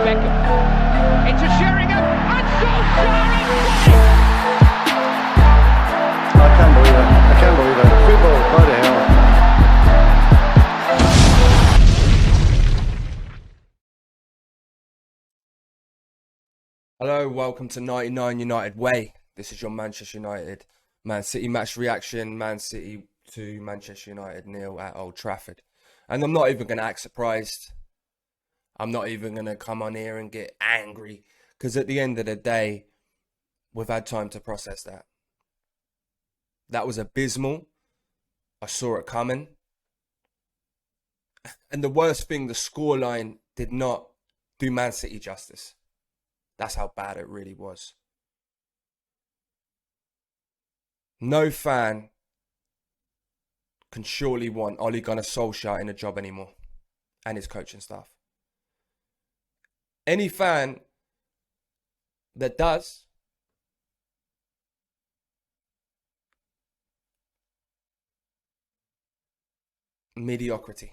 Beckham. Into Sheringham. And Solskjaer has won it! I can't believe it. I can't believe it. Football, bloody hell. Hello, welcome to 99 United Way. This is your Manchester United Man City match reaction. Man City to Manchester United 0 at Old Trafford. And I'm not even going to act surprised. I'm not even going to come on here and get angry. Because at the end of the day, we've had time to process that. That was abysmal. I saw it coming. And the worst thing, the scoreline did not do Man City justice. That's how bad it really was. No fan can surely want Ole Gunnar Solskjaer in a job anymore and his coaching staff. Any fan that does mediocrity,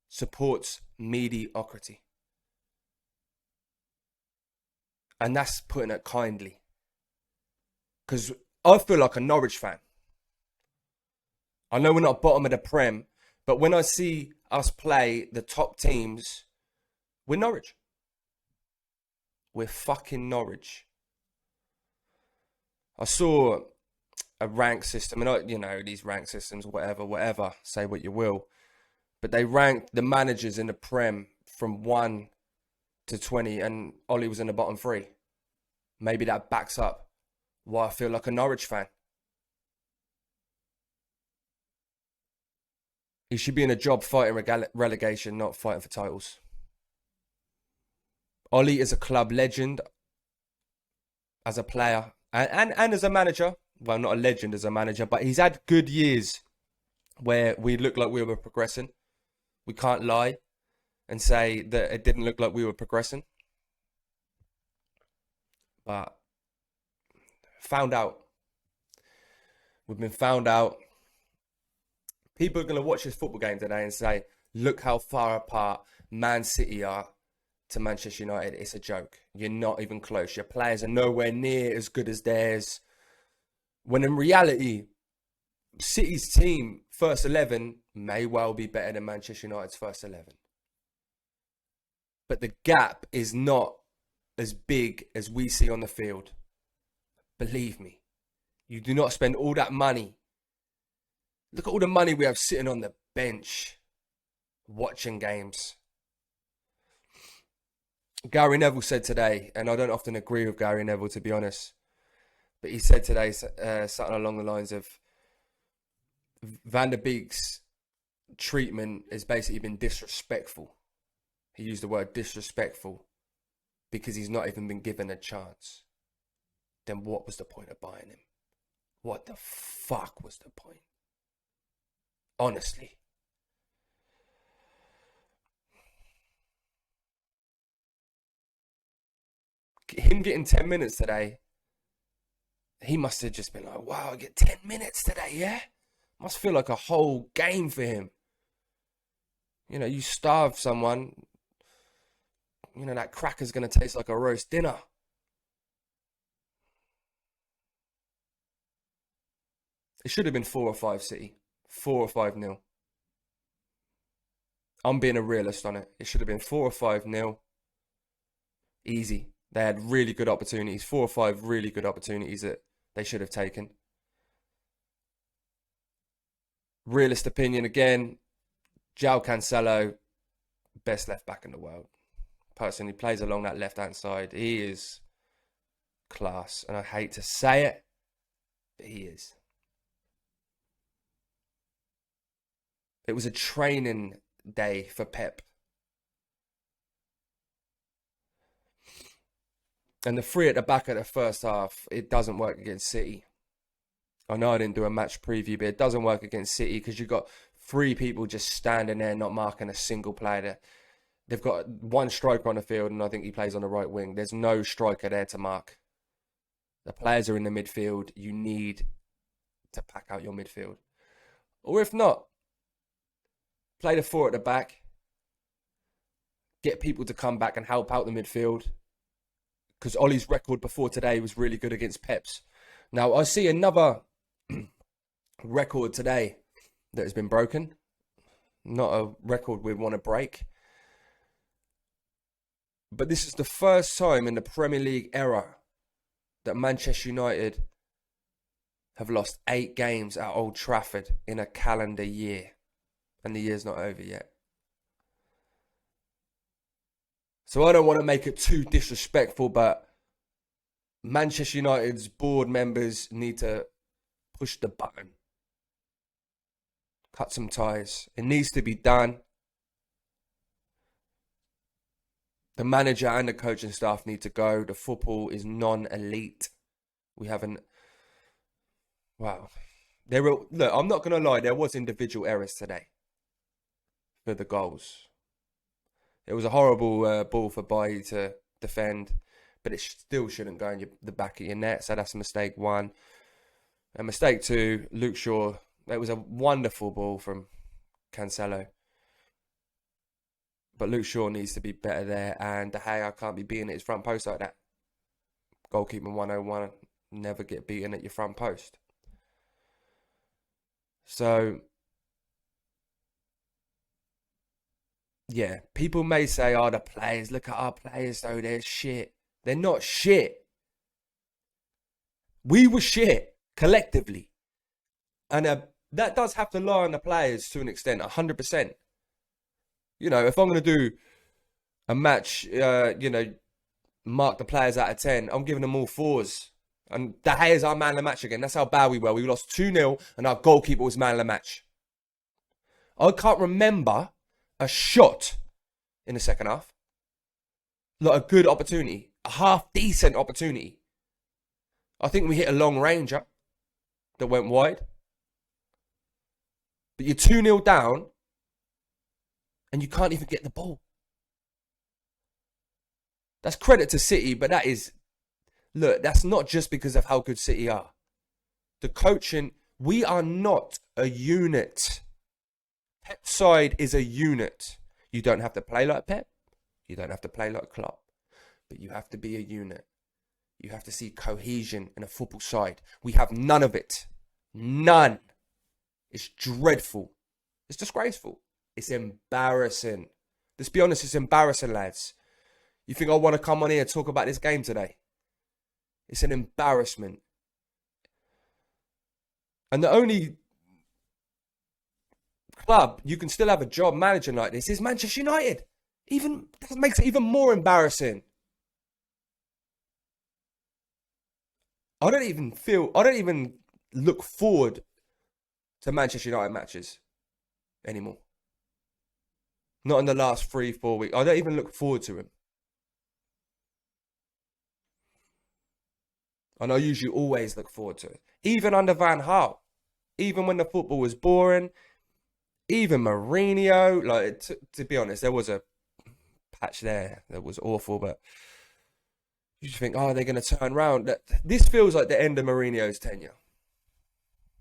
supports mediocrity. And that's putting it kindly. Because I feel like a Norwich fan. I know we're not bottom of the Prem, but when I see us play the top teams, we're Norwich. We're fucking Norwich. I saw a rank system, and these rank systems, whatever, say what you will. But they ranked the managers in the Prem from 1 to 20, and Ollie was in the bottom 3. Maybe that backs up why I feel like a Norwich fan. He should be in a job fighting relegation, not fighting for titles. Ollie is a club legend as a player and as a manager. Well, not a legend as a manager, but he's had good years where we looked like we were progressing. We can't lie and say that it didn't look like we were progressing. But found out. We've been found out. People are going to watch this football game today and say, look how far apart Man City are to Manchester United. It's a joke. You're not even close. Your players are nowhere near as good as theirs. When in reality, City's team, first 11, may well be better than Manchester United's first 11. But the gap is not as big as we see on the field. Believe me. You do not spend all that money. Look at all the money we have sitting on the bench watching games. Gary Neville said today, and I don't often agree with Gary Neville, to be honest, but he said today something along the lines of Van der Beek's treatment has basically been disrespectful. He used the word disrespectful because he's not even been given a chance. Then what was the point of buying him? What the fuck was the point? Honestly. Him getting 10 minutes today, he must have just been like, wow, I get 10 minutes today, yeah? Must feel like a whole game for him. You starve someone, that cracker's going to taste like a roast dinner. It should have been 4 or 5 City. 4 or 5-0. I'm being a realist on it. It should have been 4 or 5-0. Easy. They had really good opportunities. 4 or 5 really good opportunities that they should have taken. Realist opinion again. João Cancelo, best left back in the world. Personally, plays along that left-hand side. He is class. And I hate to say it, but he is. It was a training day for Pep. And the 3 at the back of the first half, it doesn't work against City. I know I didn't do a match preview, but it doesn't work against City because you've got 3 people just standing there not marking a single player. They've got 1 striker on the field, and I think he plays on the right wing. There's no striker there to mark. The players are in the midfield. You need to pack out your midfield. Or if not, play the 4 at the back. get people to come back and help out the midfield. Because Ollie's record before today was really good against Pep's. Now, I see another record today that has been broken. Not a record we want to break. But this is the first time in the Premier League era that Manchester United have lost 8 games at Old Trafford in a calendar year. And the year's not over yet. So I don't want to make it too disrespectful, but Manchester United's board members need to push the button. Cut some ties. It needs to be done. The manager and the coaching staff need to go. The football is non-elite. We haven't... Wow. Look, I'm not going to lie. There was individual errors today for the goals. It was a horrible ball for Bailly to defend, but it still shouldn't go in the back of your net. So that's mistake 1. And mistake 2, Luke Shaw. It was a wonderful ball from Cancelo. But Luke Shaw needs to be better there. And De Gea can't be beating at his front post like that. Goalkeeper 101, never get beaten at your front post. So... yeah, people may say, oh, the players, look at our players, though, they're shit. They're not shit. We were shit, collectively. And that does have to lie on the players to an extent, 100%. You know, if I'm going to do a match, mark the players out of 10, I'm giving them all 4s. And De Gea's our man of the match again. That's how bad we were. We lost 2-0 and our goalkeeper was man of the match. I can't remember a shot in the second half. Like a good opportunity. A half-decent opportunity. I think we hit a long ranger that went wide. But you're 2-0 down and you can't even get the ball. That's credit to City, but that is... look, that's not just because of how good City are. The coaching, we are not a unit. Pep's side is a unit. You don't have to play like Pep. You don't have to play like Klopp. But you have to be a unit. You have to see cohesion in a football side. We have none of it. None. It's dreadful. It's disgraceful. It's embarrassing. Let's be honest, it's embarrassing, lads. You think I want to come on here and talk about this game today? It's an embarrassment. And the only club you can still have a job managing like this is Manchester United. That makes it even more embarrassing. I don't even look forward to Manchester United matches anymore. Not in the last 3-4 weeks. I don't even look forward to him. And I usually always look forward to it. Even under Van Gaal. Even when the football was boring. Even Mourinho. Like, to be honest, there was a patch there that was awful. But you just think, oh, they're going to turn around. This feels like the end of Mourinho's tenure.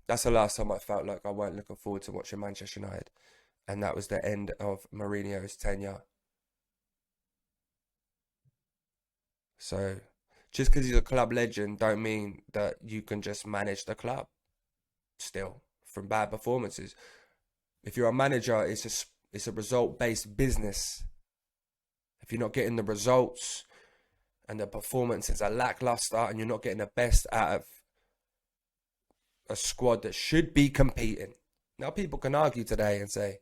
That's the last time I felt like I weren't looking forward to watching Manchester United. And that was the end of Mourinho's tenure. So... just because he's a club legend don't mean that you can just manage the club still from bad performances. If you're a manager, it's a result-based business. If you're not getting the results and the performances are lackluster and you're not getting the best out of a squad that should be competing. Now, people can argue today and say,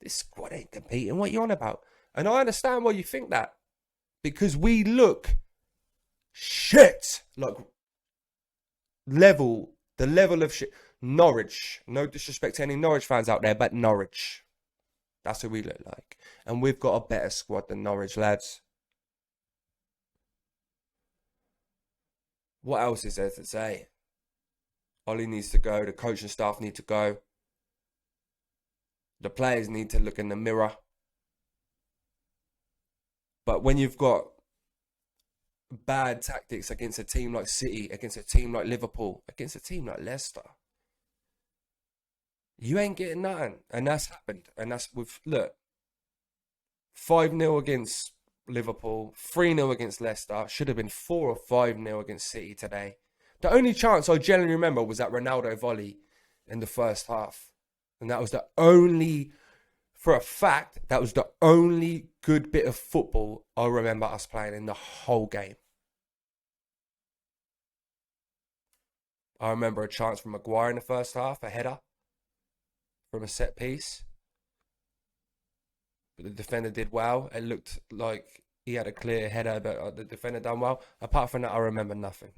this squad ain't competing. What are you on about? And I understand why you think that. Because we look... shit, like the level of shit. Norwich, no disrespect to any Norwich fans out there, but Norwich, that's who we look like, and we've got a better squad than Norwich, lads. What else is there to say? Ollie needs to go. The coaching staff need to go. The players need to look in the mirror. But when you've got bad tactics against a team like City, against a team like Liverpool, against a team like Leicester, you ain't getting nothing. And that's happened. And that's with, look, 5-0 against Liverpool, 3-0 against Leicester. Should have been 4 or 5-0 against City today. The only chance I genuinely remember was that Ronaldo volley in the first half. And that was the only, for a fact, that was the only good bit of football I remember us playing in the whole game. I remember a chance from Maguire in the first half, a header from a set piece. But the defender did well. It looked like he had a clear header, but the defender done well. Apart from that, I remember nothing.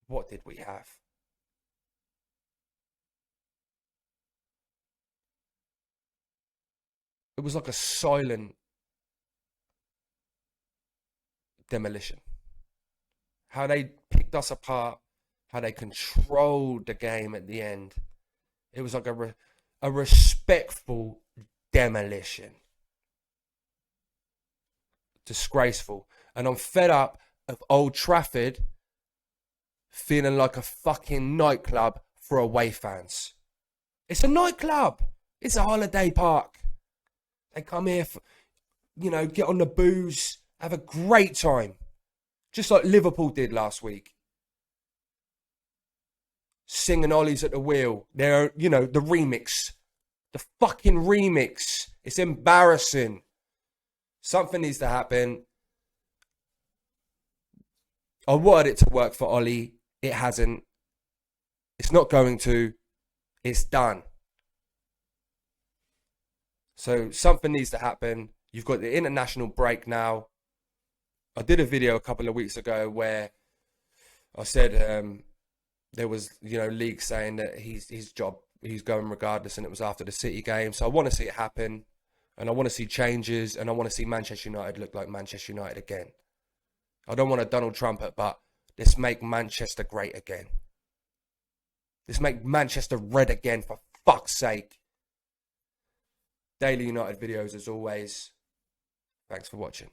What did we have? It was like a silent demolition. How they picked us apart, how they controlled the game at the end. It was like a respectful demolition. Disgraceful. And I'm fed up of Old Trafford feeling like a fucking nightclub for away fans. It's a nightclub. It's a holiday park. They come here for, get on the booze, have a great time. Just like Liverpool did last week. Singing Ollie's at the wheel. They're, the remix. The fucking remix. It's embarrassing. Something needs to happen. I wanted it to work for Ollie. It hasn't. It's not going to. It's done. So something needs to happen. You've got the international break now. I did a video a couple of weeks ago where I said there was, league saying that he's going regardless, and it was after the City game. So I want to see it happen, and I want to see changes, and I want to see Manchester United look like Manchester United again. I don't want a Donald Trump it, but let's make Manchester great again. Let's make Manchester red again, for fuck's sake. Daily United videos as always. Thanks for watching.